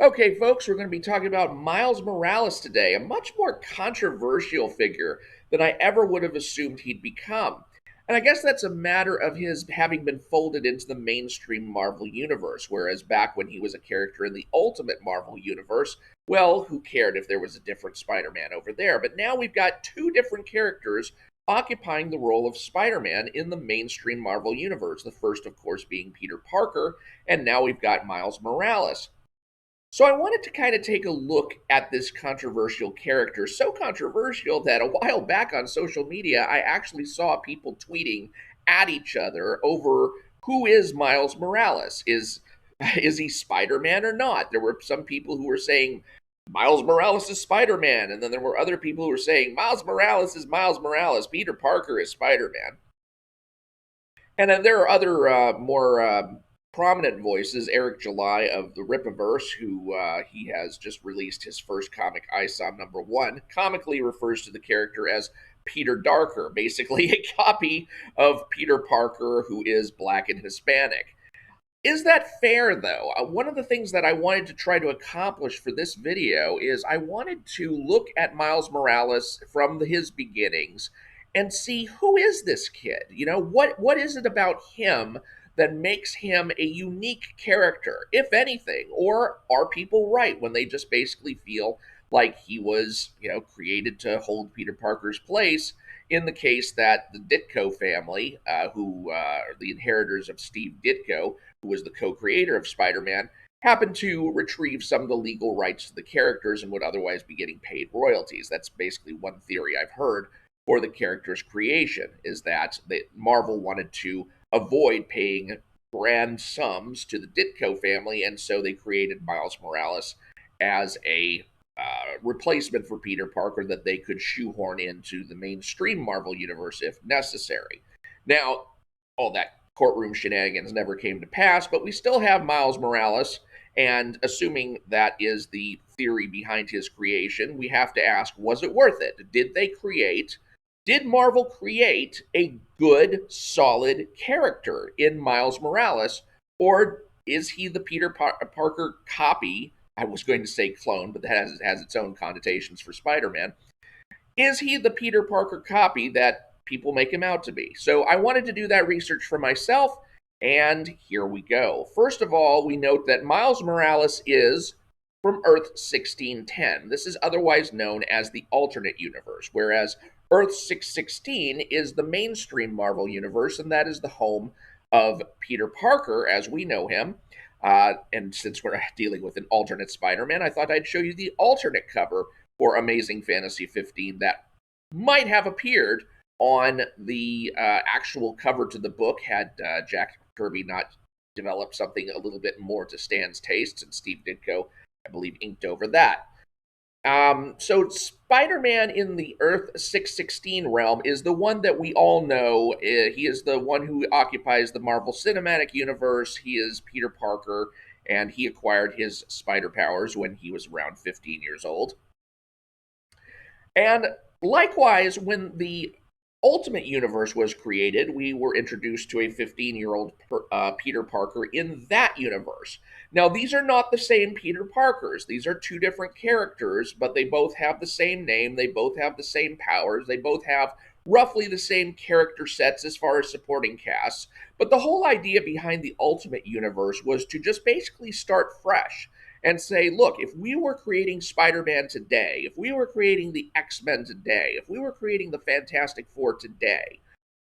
Okay, folks, we're going to be talking about Miles Morales today, a much more controversial figure than I ever would have assumed he'd become. And I guess that's a matter of his having been folded into the mainstream Marvel universe, whereas back when he was a character in the Ultimate Marvel universe, well, who cared if there was a different Spider Man over there? But now we've got two different characters occupying the role of Spider Man in the mainstream Marvel universe. The first, of course, being Peter Parker, and now we've got Miles Morales. So I wanted to kind of take a look at this controversial character. So controversial that a while back on social media, I actually saw people tweeting at each other over who is Miles Morales? Is he Spider-Man or not? There were some people who were saying Miles Morales is Spider-Man, and then there were other people who were saying Miles Morales is Miles Morales, Peter Parker is Spider-Man. And then there are other more prominent voices. Eric July of the Rippaverse, who he has just released his first comic, I Saw #1, comically refers to the character as Peter Darker, basically a copy of Peter Parker who is black and Hispanic. Is that fair, though? One of the things that I wanted to try to accomplish for this video is I wanted to look at Miles Morales from his beginnings and see who is this kid? What is it about him that makes him a unique character, if anything? Or are people right when they just basically feel like he was, created to hold Peter Parker's place in the case that the Ditko family, who are the inheritors of Steve Ditko, who was the co-creator of Spider-Man, happened to retrieve some of the legal rights to the characters and would otherwise be getting paid royalties. That's basically one theory I've heard for the character's creation, is that Marvel wanted to avoid paying grand sums to the Ditko family, and so they created Miles Morales as a replacement for Peter Parker that they could shoehorn into the mainstream Marvel universe if necessary. Now, all that courtroom shenanigans never came to pass, but we still have Miles Morales, and assuming that is the theory behind his creation, we have to ask, was it worth it? Did Marvel create a good, solid character in Miles Morales, or is he the Peter Parker copy? I was going to say clone, but that has its own connotations for Spider Man. Is he the Peter Parker copy that people make him out to be? So I wanted to do that research for myself, and here we go. First of all, we note that Miles Morales is from Earth 1610. This is otherwise known as the alternate universe, whereas Earth 616 is the mainstream Marvel universe, and that is the home of Peter Parker as we know him. And since we're dealing with an alternate Spider Man, I thought I'd show you the alternate cover for Amazing Fantasy 15 that might have appeared on the actual cover to the book had Jack Kirby not developed something a little bit more to Stan's tastes, and Steve Ditko, I believe, inked over that. So Spider-Man in the Earth 616 realm is the one that we all know. He is the one who occupies the Marvel Cinematic Universe. He is Peter Parker, and he acquired his spider powers when he was around 15 years old. And likewise, when the Ultimate Universe was created, we were introduced to a 15-year-old Peter Parker in that universe. Now, these are not the same Peter Parkers. These are two different characters, but they both have the same name. They both have the same powers. They both have roughly the same character sets as far as supporting casts. But the whole idea behind the Ultimate Universe was to just basically start fresh and say, look, if we were creating Spider Man today, if we were creating the X Men today, if we were creating the Fantastic Four today,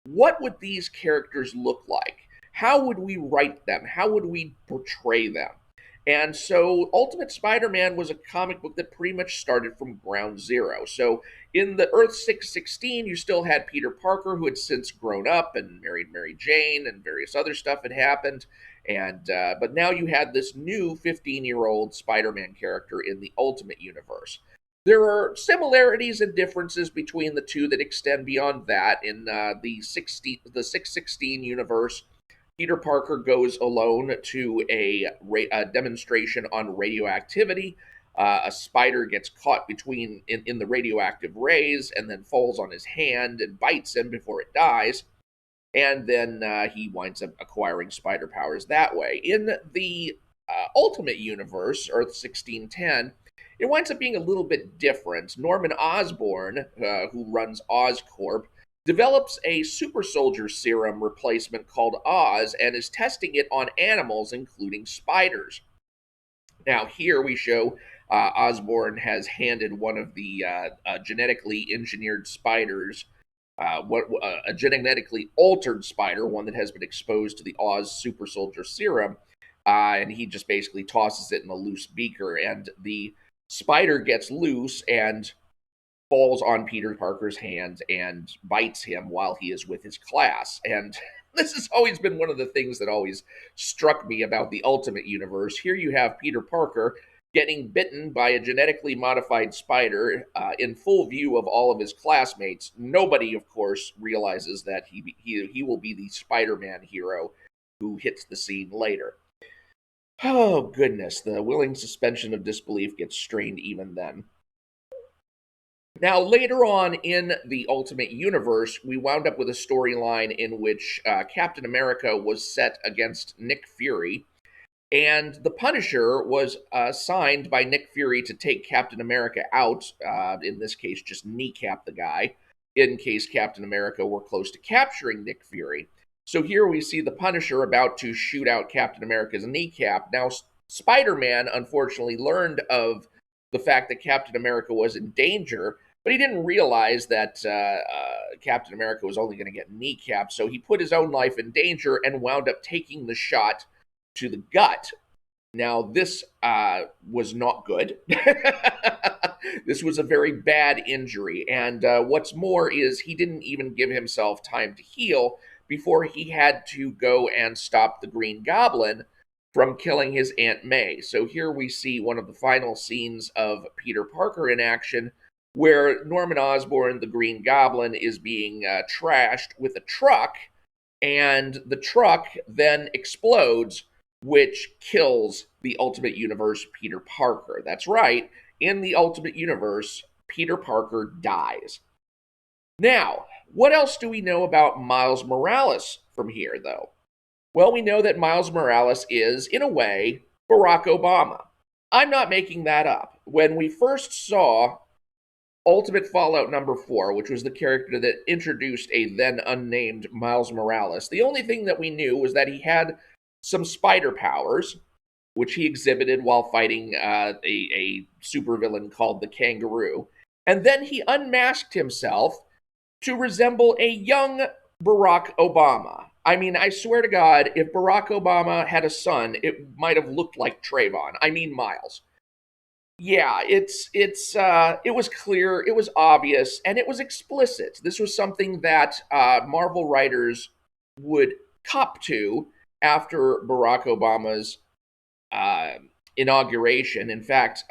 what would these characters look like? How would we write them? How would we portray them? And so Ultimate Spider Man was a comic book that pretty much started from ground zero. So in the Earth 616, you still had Peter Parker, who had since grown up and married Mary Jane, and various other stuff had happened. And but now you had this new 15-year-old Spider-Man character in the Ultimate Universe. There are similarities and differences between the two that extend beyond that. In the 616 universe, Peter Parker goes alone to a demonstration on radioactivity. A spider gets caught in the radioactive rays and then falls on his hand and bites him before it dies, and then he winds up acquiring spider powers that way. In the Ultimate Universe, Earth 1610, it winds up being a little bit different. Norman Osborn, who runs Oscorp, develops a super soldier serum replacement called Oz and is testing it on animals, including spiders. Now, here we show Osborn has handed one of the genetically engineered spiders, a genetically altered spider, one that has been exposed to the Oz super soldier serum, and he just basically tosses it in a loose beaker, and the spider gets loose and falls on Peter Parker's hand and bites him while he is with his class. And this has always been one of the things that always struck me about the Ultimate Universe. Here you have Peter Parker getting bitten by a genetically modified spider in full view of all of his classmates. Nobody, of course, realizes that he will be the Spider-Man hero who hits the scene later. Oh, goodness, the willing suspension of disbelief gets strained even then. Now, later on in the Ultimate Universe, we wound up with a storyline in which Captain America was set against Nick Fury, and the Punisher was assigned by Nick Fury to take Captain America out, in this case, just kneecap the guy, in case Captain America were close to capturing Nick Fury. So here we see the Punisher about to shoot out Captain America's kneecap. Now, Spider Man, unfortunately, learned of the fact that Captain America was in danger, but he didn't realize that Captain America was only going to get kneecapped, so he put his own life in danger and wound up taking the shot to the gut. Now, this was not good. This was a very bad injury, and what's more is he didn't even give himself time to heal before he had to go and stop the Green Goblin from killing his Aunt May. So here we see one of the final scenes of Peter Parker in action, where Norman Osborn, the Green Goblin, is being trashed with a truck, and the truck then explodes, which kills the Ultimate Universe Peter Parker. That's right, in the Ultimate Universe, Peter Parker dies. Now, what else do we know about Miles Morales from here, though? Well, we know that Miles Morales is, in a way, Barack Obama. I'm not making that up. When we first saw Ultimate Fallout number 4, which was the character that introduced a then unnamed Miles Morales, the only thing that we knew was that he had some spider powers, which he exhibited while fighting a supervillain called the Kangaroo. And then he unmasked himself to resemble a young Barack Obama. I mean, I swear to God, if Barack Obama had a son, it might have looked like Trayvon. I mean, Miles. Yeah, it was clear, it was obvious, and it was explicit. This was something that Marvel writers would cop to after Barack Obama's uh, inauguration. In fact,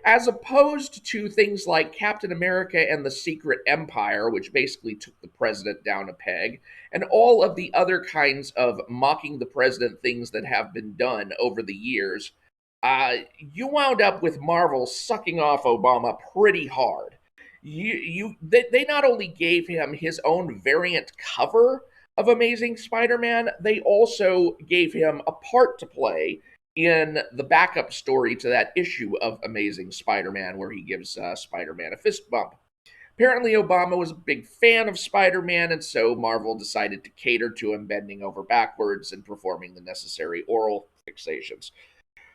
as opposed to things like Captain America and the Secret Empire, which basically took the president down a peg, and all of the other kinds of mocking the president things that have been done over the years, you wound up with Marvel sucking off Obama pretty hard. They not only gave him his own variant cover of Amazing Spider-Man, they also gave him a part to play in the backup story to that issue of Amazing Spider-Man, where he gives Spider-Man a fist bump. Apparently, Obama was a big fan of Spider-Man, and so Marvel decided to cater to him bending over backwards and performing the necessary oral fixations.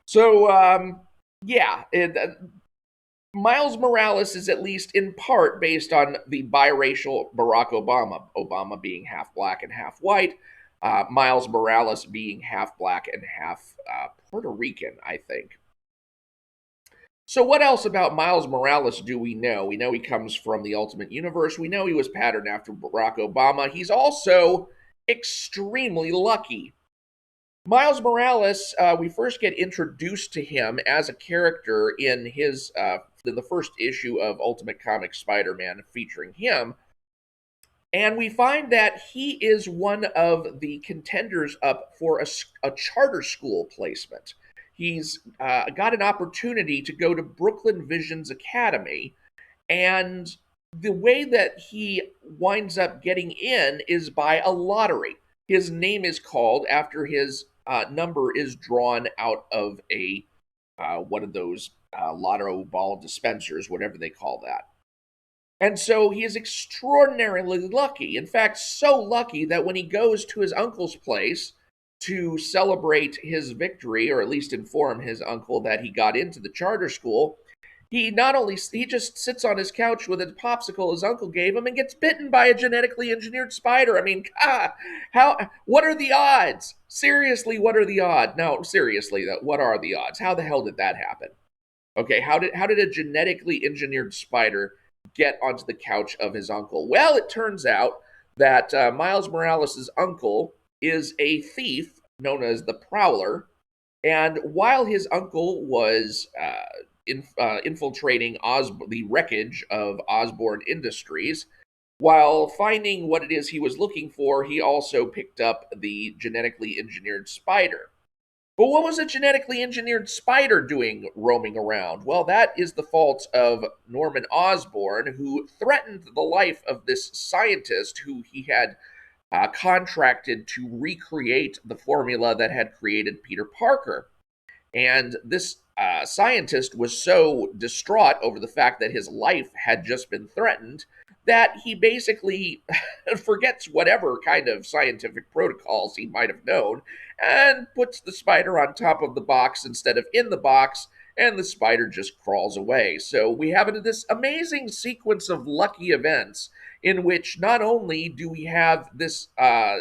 So, yeah, Miles Morales is at least in part based on the biracial Barack Obama, Obama being half black and half white, Miles Morales being half black and half Puerto Rican, I think. So, what else about Miles Morales do we know? We know he comes from the Ultimate Universe. We know he was patterned after Barack Obama. He's also extremely lucky. Miles Morales, we first get introduced to him as a character in the first issue of Ultimate Comics Spider-Man featuring him, and we find that he is one of the contenders up for a charter school placement. He's got an opportunity to go to Brooklyn Visions Academy, and the way that he winds up getting in is by a lottery. His name is called after his number is drawn out of a one of those lotto ball dispensers, whatever they call that. And so he is extraordinarily lucky. In fact, so lucky that when he goes to his uncle's place to celebrate his victory, or at least inform his uncle that he got into the charter school, he not only he just sits on his couch with a popsicle his uncle gave him and gets bitten by a genetically engineered spider. I mean, how what are the odds? Seriously, what are the odds? No, seriously, what are the odds? How the hell did that happen? Okay, how did a genetically engineered spider get onto the couch of his uncle? Well, it turns out that Miles Morales' uncle is a thief known as the Prowler, and while his uncle was infiltrating the wreckage of Osborne Industries, while finding what it is he was looking for, he also picked up the genetically engineered spider. But what was a genetically engineered spider doing roaming around? Well, that is the fault of Norman Osborn, who threatened the life of this scientist who he had contracted to recreate the formula that had created Peter Parker. And this scientist was so distraught over the fact that his life had just been threatened that he basically forgets whatever kind of scientific protocols he might have known and puts the spider on top of the box instead of in the box, and the spider just crawls away. So we have this amazing sequence of lucky events in which not only do we have this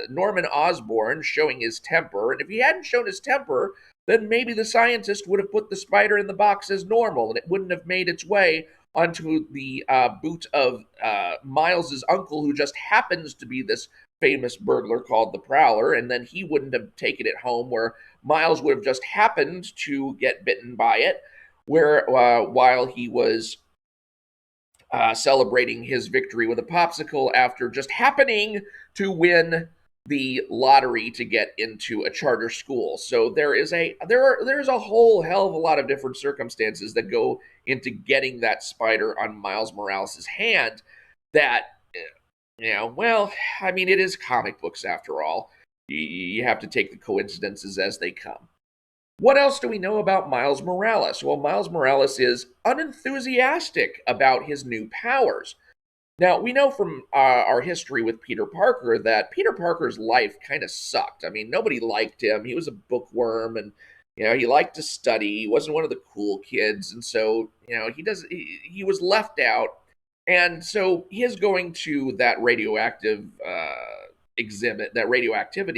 Norman Osborn showing his temper, and if he hadn't shown his temper, then maybe the scientist would have put the spider in the box as normal, and it wouldn't have made its way onto the boot of Miles's uncle, who just happens to be this famous burglar called the Prowler, and then he wouldn't have taken it home, where Miles would have just happened to get bitten by it, where while he was celebrating his victory with a popsicle after just happening to win the lottery to get into a charter school. So there's a whole hell of a lot of different circumstances that go into getting that spider on Miles Morales' hand. That, well, I mean, it is comic books after all. You have to take the coincidences as they come. What else do we know about Miles Morales? Well, Miles Morales is unenthusiastic about his new powers. Now, we know from our history with Peter Parker that Peter Parker's life kind of sucked. I mean, nobody liked him. He was a bookworm, and he liked to study. He wasn't one of the cool kids, and so he was left out. And so his going to that radioactivity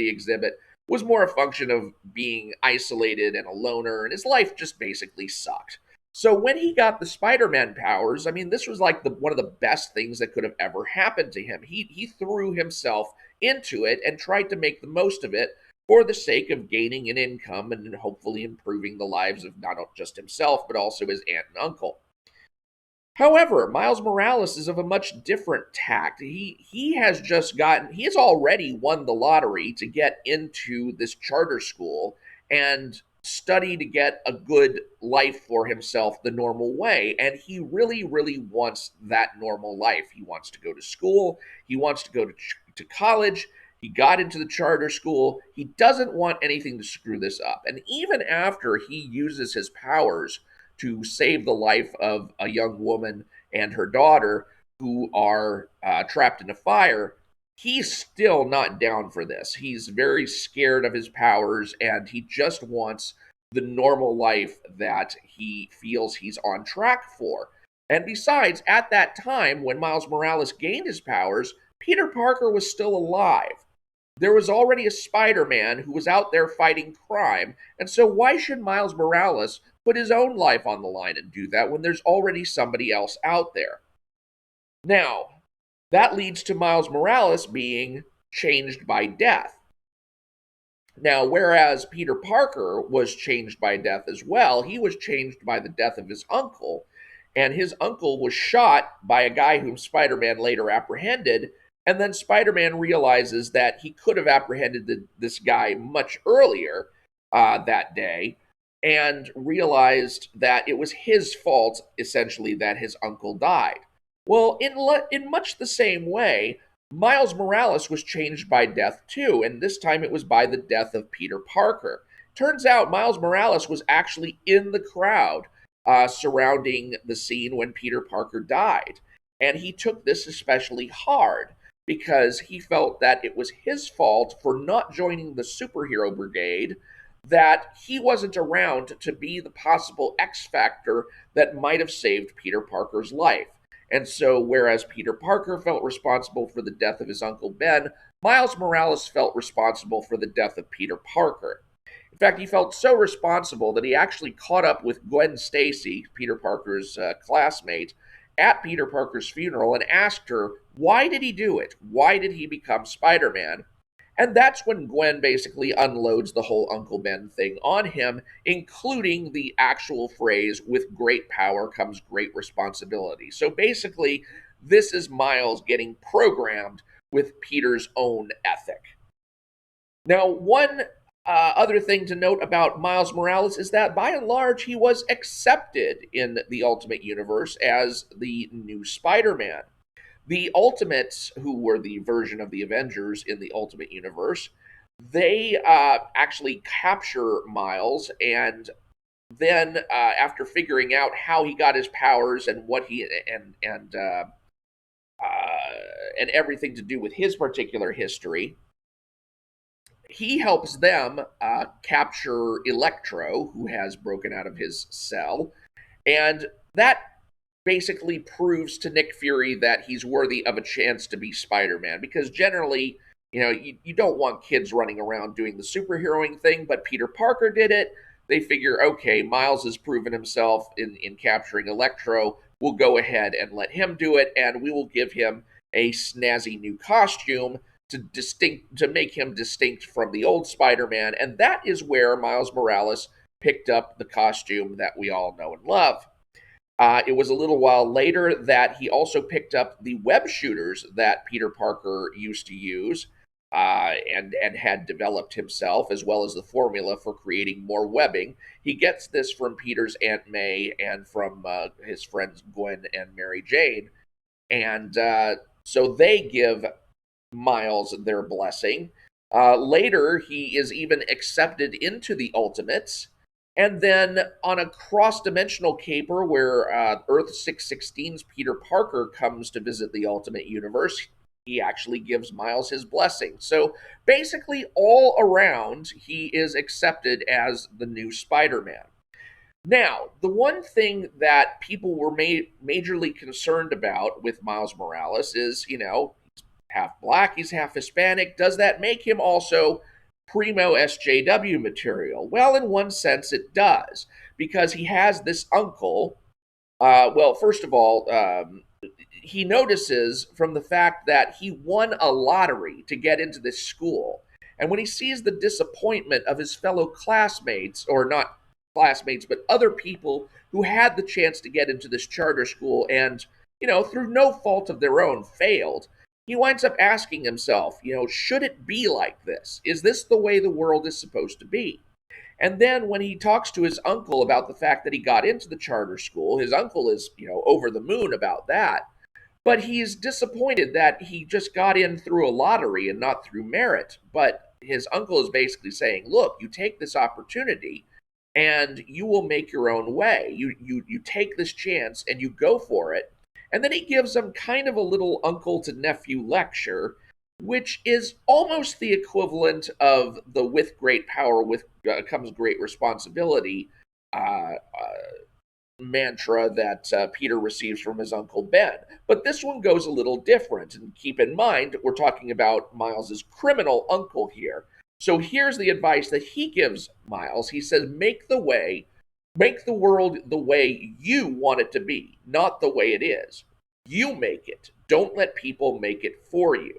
exhibit, was more a function of being isolated and a loner, and his life just basically sucked. So when he got the Spider-Man powers, I mean, this was like one of the best things that could have ever happened to him. He threw himself into it and tried to make the most of it for the sake of gaining an income and hopefully improving the lives of not just himself, but also his aunt and uncle. However, Miles Morales is of a much different tact. He has already won the lottery to get into this charter school and study to get a good life for himself the normal way. And he really, really wants that normal life. He wants to go to school. He wants to go to college. He got into the charter school. He doesn't want anything to screw this up. And even after he uses his powers to save the life of a young woman and her daughter who are trapped in a fire, he's still not down for this. He's very scared of his powers, and he just wants the normal life that he feels he's on track for. And besides, at that time, when Miles Morales gained his powers, Peter Parker was still alive. There was already a Spider-Man who was out there fighting crime, and so why should Miles Morales put his own life on the line and do that when there's already somebody else out there? Now, that leads to Miles Morales being changed by death. Now, whereas Peter Parker was changed by death as well, he was changed by the death of his uncle, and his uncle was shot by a guy whom Spider-Man later apprehended. And then Spider-Man realizes that he could have apprehended this guy much earlier that day, and realized that it was his fault, essentially, that his uncle died. Well, in much the same way, Miles Morales was changed by death too, and this time it was by the death of Peter Parker. Turns out Miles Morales was actually in the crowd surrounding the scene when Peter Parker died. And he took this especially hard because he felt that it was his fault for not joining the superhero brigade, that he wasn't around to be the possible X factor that might have saved Peter Parker's life. And so, whereas Peter Parker felt responsible for the death of his Uncle Ben, Miles Morales felt responsible for the death of Peter Parker. In fact, he felt so responsible that he actually caught up with Gwen Stacy, Peter Parker's classmate, at Peter Parker's funeral and asked her, why did he do it? Why did he become Spider Man? And that's when Gwen basically unloads the whole Uncle Ben thing on him, including the actual phrase, with great power comes great responsibility. So basically, this is Miles getting programmed with Peter's own ethic. Now, one other thing to note about Miles Morales is that by and large, he was accepted in the Ultimate Universe as the new Spider Man. The Ultimates, who were the version of the Avengers in the Ultimate Universe, they actually capture Miles, and then after figuring out how he got his powers and what he and everything to do with his particular history, he helps them capture Electro, who has broken out of his cell, and that basically proves to Nick Fury that he's worthy of a chance to be Spider-Man, because generally, you don't want kids running around doing the superheroing thing, but Peter Parker did it. They figure, okay, Miles has proven himself in capturing Electro. We'll go ahead and let him do it, and we will give him a snazzy new costume to make him distinct from the old Spider-Man, and that is where Miles Morales picked up the costume that we all know and love. It was a little while later that he also picked up the web shooters that Peter Parker used to use and had developed himself, as well as the formula for creating more webbing. He gets this from Peter's Aunt May and from his friends Gwen and Mary Jane. And so they give Miles their blessing. Later, he is even accepted into the Ultimates. And then on a cross-dimensional caper where Earth 616's Peter Parker comes to visit the Ultimate Universe, he actually gives Miles his blessing. So basically, all around, he is accepted as the new Spider-Man. Now, the one thing that people were majorly concerned about with Miles Morales is, half black, he's half Hispanic. Does that make him also Primo SJW material? Well, in one sense, it does, because he has this uncle. Well, first of all, he notices from the fact that he won a lottery to get into this school. And when he sees the disappointment of his fellow classmates, or not classmates, but other people who had the chance to get into this charter school and, through no fault of their own, failed, he winds up asking himself, should it be like this? Is this the way the world is supposed to be? And then when he talks to his uncle about the fact that he got into the charter school, his uncle is, over the moon about that. But he's disappointed that he just got in through a lottery and not through merit. But his uncle is basically saying, look, you take this opportunity and you will make your own way. You take this chance and you go for it. And then he gives him kind of a little uncle to nephew lecture, which is almost the equivalent of the with great power comes great responsibility mantra that Peter receives from his Uncle Ben. But this one goes a little different. And keep in mind, we're talking about Miles's criminal uncle here. So here's the advice that he gives Miles. He says, make the world the way you want it to be, not the way it is. You make it. Don't let people make it for you.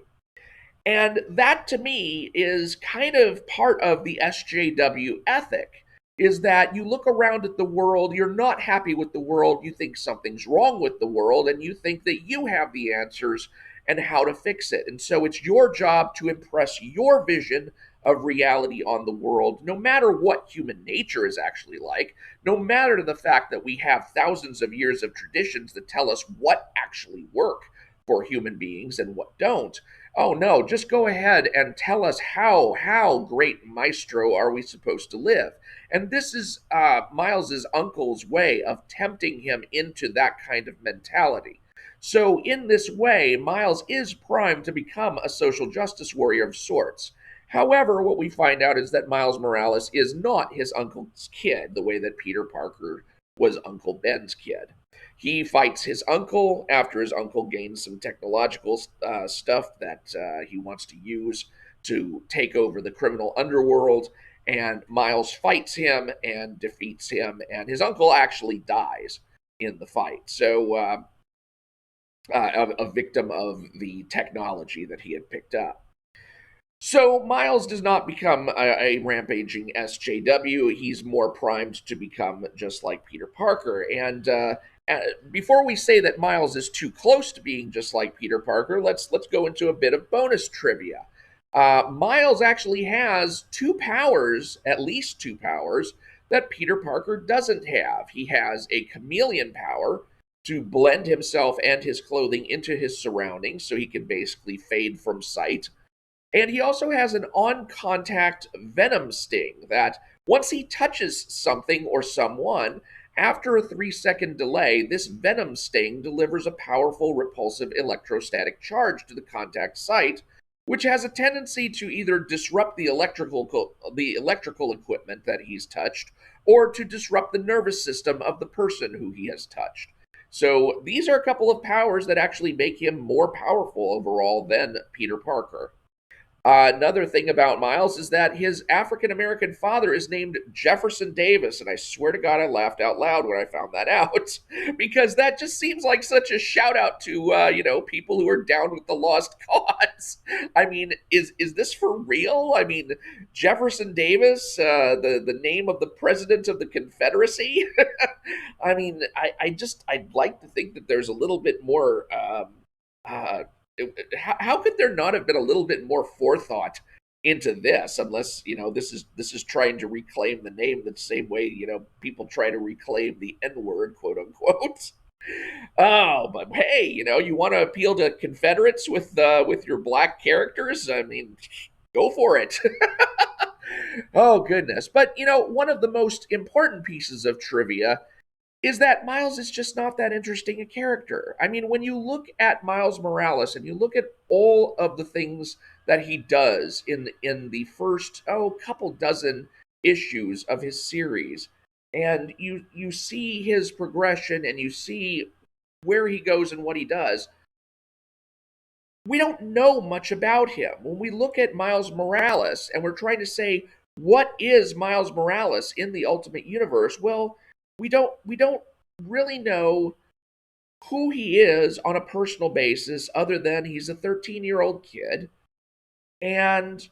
And that to me is kind of part of the SJW ethic, is that you look around at the world, you're not happy with the world, you think something's wrong with the world, and you think that you have the answers and how to fix it. And so it's your job to impress your vision of reality on the world, no matter what human nature is actually like, no matter the fact that we have thousands of years of traditions that tell us what actually work for human beings and what don't. Oh no, just go ahead and tell us how great maestro are we supposed to live? And this is Miles's uncle's way of tempting him into that kind of mentality. So in this way, Miles is primed to become a social justice warrior of sorts. However, what we find out is that Miles Morales is not his uncle's kid, the way that Peter Parker was Uncle Ben's kid. He fights his uncle after his uncle gains some technological stuff that he wants to use to take over the criminal underworld. And Miles fights him and defeats him, and his uncle actually dies in the fight. So, a victim of the technology that he had picked up. So Miles does not become a rampaging SJW. He's more primed to become just like Peter Parker. And before we say that Miles is too close to being just like Peter Parker, let's go into a bit of bonus trivia. Miles actually has two powers, at least two powers, that Peter Parker doesn't have. He has a chameleon power to blend himself and his clothing into his surroundings so he can basically fade from sight. And he also has an on contact venom sting that once he touches something or someone, after a 3-second delay, this venom sting delivers a powerful repulsive electrostatic charge to the contact site, which has a tendency to either disrupt the electrical equipment that he's touched or to disrupt the nervous system of the person who he has touched. So these are a couple of powers that actually make him more powerful overall than Peter Parker. Another thing about Miles is that his African American father is named Jefferson Davis, and I swear to God, I laughed out loud when I found that out because that just seems like such a shout out to people who are down with the lost cause. I mean, is this for real? I mean, Jefferson Davis, the name of the president of the Confederacy. I mean, I'd like to think that there's a little bit more. How could there not have been a little bit more forethought into this, unless this is trying to reclaim the name the same way people try to reclaim the N-word, quote unquote. Oh, but hey, you want to appeal to Confederates with your black characters? I mean, go for it. Oh goodness. But one of the most important pieces of trivia is that Miles is just not that interesting a character. I mean, when you look at Miles Morales and you look at all of the things that he does in the first couple dozen issues of his series, and you see his progression and you see where he goes and what he does, we don't know much about him. When we look at Miles Morales and we're trying to say what is Miles Morales in the Ultimate Universe, well, we don't really know who he is on a personal basis other than he's a 13-year-old kid and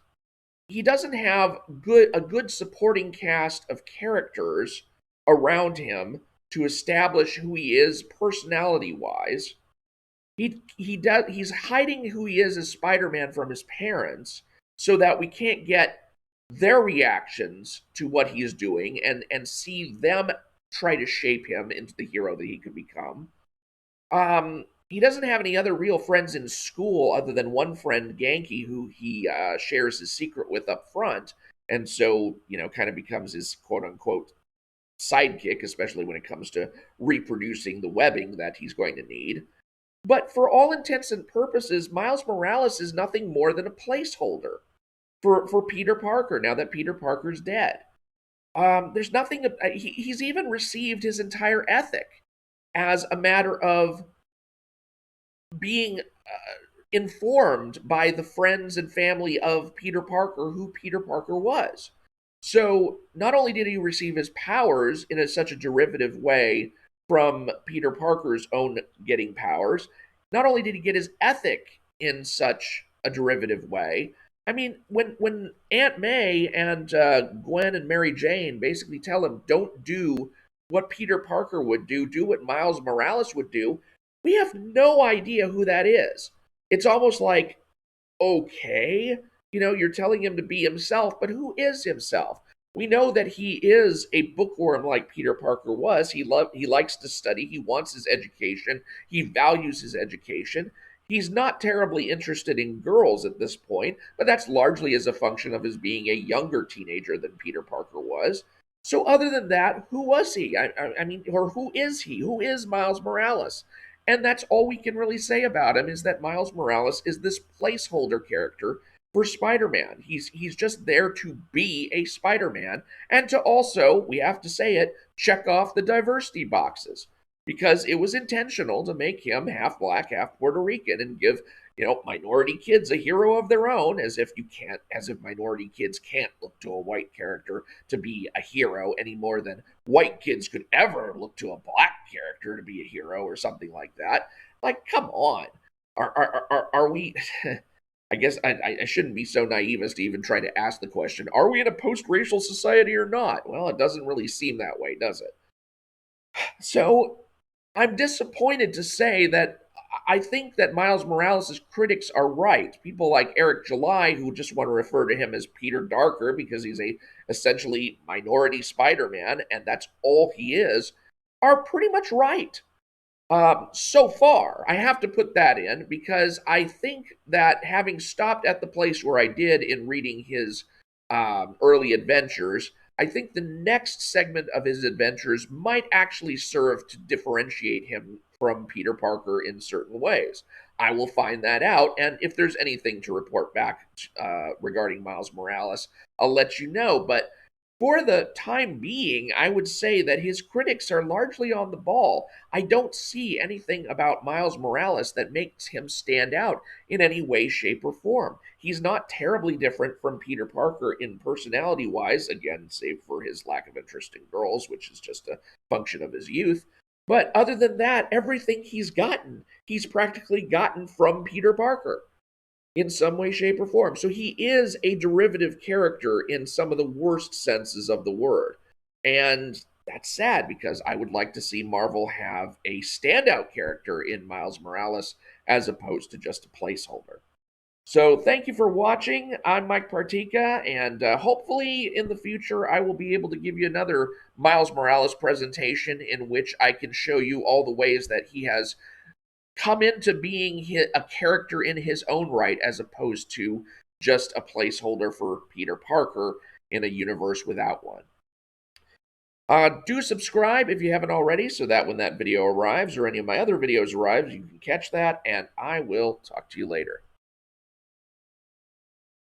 he doesn't have a good supporting cast of characters around him to establish who he is personality wise. He's hiding who he is as Spider-Man from his parents so that we can't get their reactions to what he is doing and see them try to shape him into the hero that he could become. He doesn't have any other real friends in school other than one friend, Genki, who he shares his secret with up front, and so kind of becomes his quote unquote sidekick, especially when it comes to reproducing the webbing that he's going to need. But for all intents and purposes, Miles Morales is nothing more than a placeholder for Peter Parker now that Peter Parker's dead. There's nothing, he's even received his entire ethic as a matter of being informed by the friends and family of Peter Parker who Peter Parker was. So not only did he receive his powers in such a derivative way from Peter Parker's own getting powers, not only did he get his ethic in such a derivative way. I mean, when Aunt May and Gwen and Mary Jane basically tell him, "Don't do what Peter Parker would do what Miles Morales would do," we have no idea who that is. It's almost like, okay, you're telling him to be himself, but who is himself? We know that he is a bookworm like Peter Parker was. He likes to study, he wants his education, he values his education. He's not terribly interested in girls at this point, but that's largely as a function of his being a younger teenager than Peter Parker was. So, other than that, who was he? I mean, or who is he? Who is Miles Morales? And that's all we can really say about him is that Miles Morales is this placeholder character for Spider-Man. He's just there to be a Spider-Man and to also, we have to say it, check off the diversity boxes because it was intentional to make him half black, half Puerto Rican and give, minority kids a hero of their own as if minority kids can't look to a white character to be a hero any more than white kids could ever look to a black character to be a hero or something like that. Like, come on. Are we I guess I shouldn't be so naive as to even try to ask the question, are we in a post-racial society or not? Well, it doesn't really seem that way, does it? So I'm disappointed to say that I think that Miles Morales' critics are right. People like Eric July, who just want to refer to him as Peter Darker because he's a essentially minority Spider-Man, and that's all he is, are pretty much right. So far, I have to put that in because I think that having stopped at the place where I did in reading his early adventures, I think the next segment of his adventures might actually serve to differentiate him from Peter Parker in certain ways. I will find that out, and if there's anything to report back regarding Miles Morales, I'll let you know. But for the time being, I would say that his critics are largely on the ball. I don't see anything about Miles Morales that makes him stand out in any way, shape, or form. He's not terribly different from Peter Parker in personality wise, again, save for his lack of interest in girls, which is just a function of his youth. But other than that, everything he's practically gotten from Peter Parker in some way, shape, or form. So he is a derivative character in some of the worst senses of the word. And that's sad because I would like to see Marvel have a standout character in Miles Morales as opposed to just a placeholder. So thank you for watching. I'm Mike Partika, and hopefully in the future I will be able to give you another Miles Morales presentation in which I can show you all the ways that he has come into being a character in his own right as opposed to just a placeholder for Peter Parker in a universe without one. Do subscribe if you haven't already so that when that video arrives or any of my other videos arrives, you can catch that, and I will talk to you later.